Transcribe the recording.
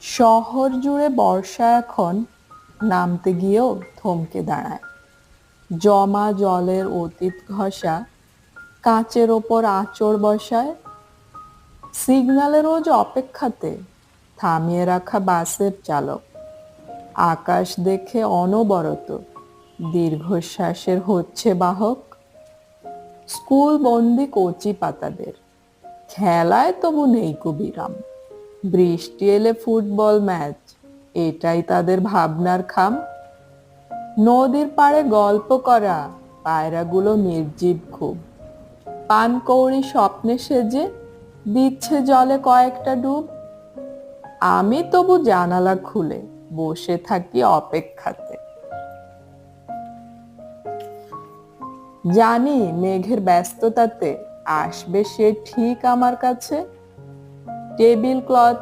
শহর জুড়ে বর্ষা এখন নামতে গিয়েও থমকে দাঁড়ায়। জমা জলের অতীত ঘষা কাঁচের ওপর আঁচড় বসায়। সিগন্যালে রোজ অপেক্ষাতে থামিয়ে রাখা বাসের চালক আকাশ দেখে অনবরত দীর্ঘশ্বাসের হচ্ছে বাহক। স্কুল বন্দি কচি পাতাদের খেলায় তবু নেই বিরাম। বৃষ্টি এলে ফুটবল ম্যাচ, এটাই তাদের ভাবনার খাম। নদীর পাড়ে গল্প করা পায়রাগুলো নির্জীব খুব, পানকৌড়ি স্বপ্নে সেজে দিচ্ছে জলে কয়েকটা ডুব। আমি তবু জানালা খুলে বসে থাকি অপেক্ষাতে। জানি মেঘের ব্যস্ততাতে আসবে সে ঠিক আমার কাছে। Table cloth